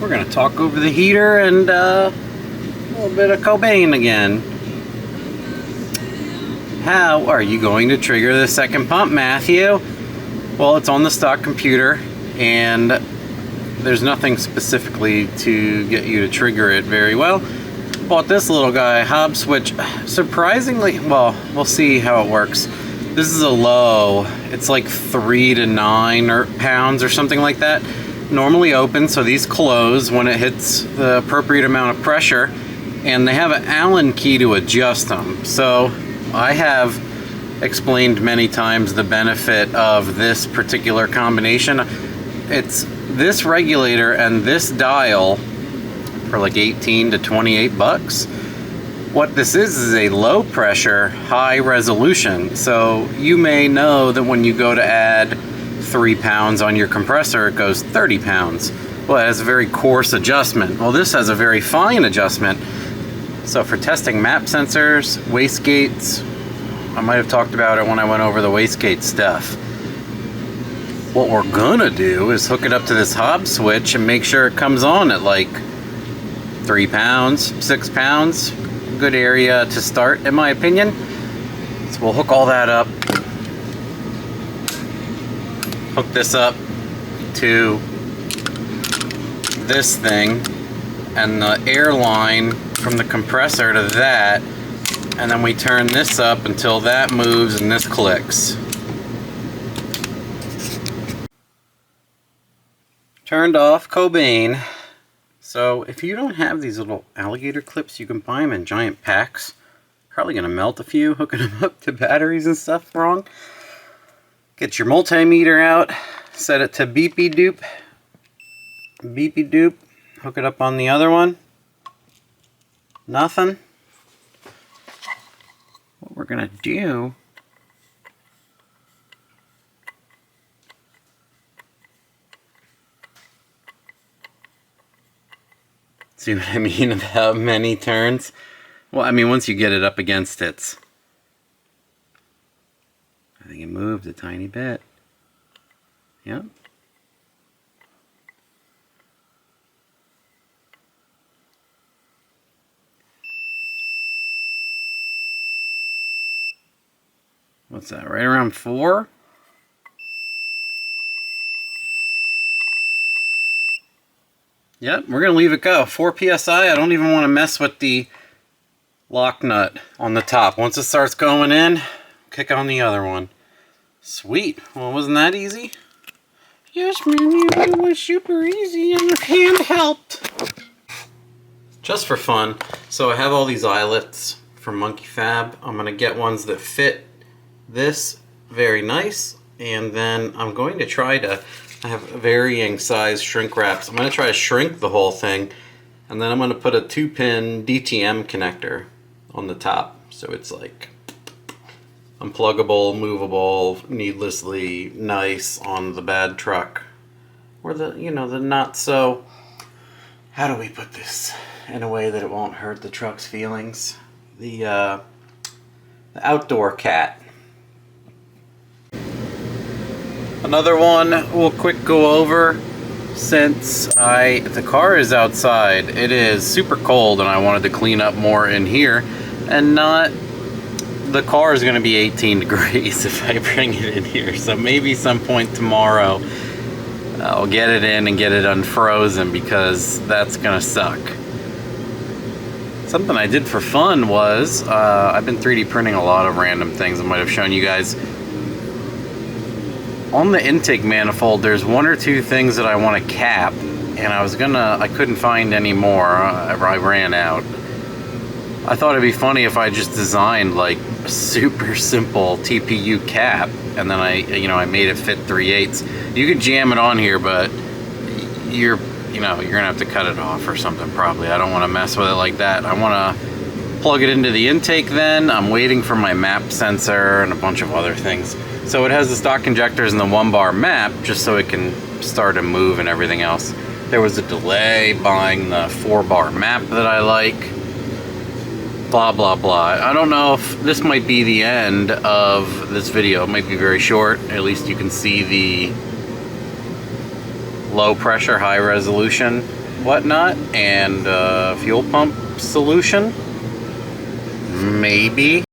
We're going to talk over the heater and a little bit of Cobain again. How are you going to trigger the second pump, Matthew? Well, it's on the stock computer and there's nothing specifically to get you to trigger it very well. Bought this little guy, hobb switch. Surprisingly, well, we'll see how it works. This is a low. It's like 3 to 9 pounds or something like that. Normally open, so these close when it hits the appropriate amount of pressure, and they have an Allen key to adjust them. So I have explained many times the benefit of this particular combination. It's this regulator and this dial for like 18 to 28 bucks. What this is a low pressure, high resolution. So you may know that when you go to add 3 pounds on your compressor, it goes 30 pounds. Well, it has a very coarse adjustment. Well, this has a very fine adjustment. So for testing map sensors, wastegates, I might have talked about it when I went over the wastegate stuff. What we're gonna do is hook it up to this hobb switch and make sure it comes on at like 3 pounds, 6 pounds. Good area to start, in my opinion. So we'll hook all that up. Hook this up to this thing and the air line from the compressor to that, and then we turn this up until that moves and this clicks. Turned off Cobain. So if you don't have these little alligator clips, you can buy them in giant packs. Probably gonna melt a few hooking them up to batteries and stuff wrong. Get your multimeter out, set it to beepy doop, hook it up on the other one. Nothing. What we're gonna do, see what I mean about many turns? Well, I mean, once you get it up against it, I think it moved a tiny bit. Yep. What's that, right around 4? Yep, we're gonna leave it go. 4 PSI, I don't even want to mess with the lock nut on the top. Once it starts going in, kick on the other one. Sweet. Well, wasn't that easy? Yes, man, it was super easy and hand helped. Just for fun, so I have all these eyelets from Monkey Fab. I'm gonna get ones that fit this very nice, and then I'm going to try to, I have varying size shrink wraps. I'm going to try to shrink the whole thing, and then I'm going to put a 2-pin DTM connector on the top, so it's like unpluggable, movable, needlessly nice on the bad truck, or the, you know, the not so, how do we put this in a way that it won't hurt the truck's feelings? The outdoor cat. Another one we'll quick go over, since the car is outside. It is super cold and I wanted to clean up more in here, and not, the car is going to be 18 degrees if I bring it in here, so maybe some point tomorrow I'll get it in and get it unfrozen, because that's going to suck. Something I did for fun was, I've been 3D printing a lot of random things. I might have shown you guys. On the intake manifold, there's 1 or 2 things that I want to cap, and I couldn't find any more. I ran out. I thought it'd be funny if I just designed like a super simple TPU cap, and then I made it fit 3/8. You could jam it on here, but you're gonna have to cut it off or something probably. I don't want to mess with it like that. I want to plug it into the intake then. I'm waiting for my map sensor and a bunch of other things. So it has the stock injectors and the 1-bar map, just so it can start and move and everything else. There was a delay buying the 4-bar map that I like. Blah, blah, blah. I don't know if this might be the end of this video. It might be very short. At least you can see the low pressure, high resolution whatnot, and fuel pump solution, maybe.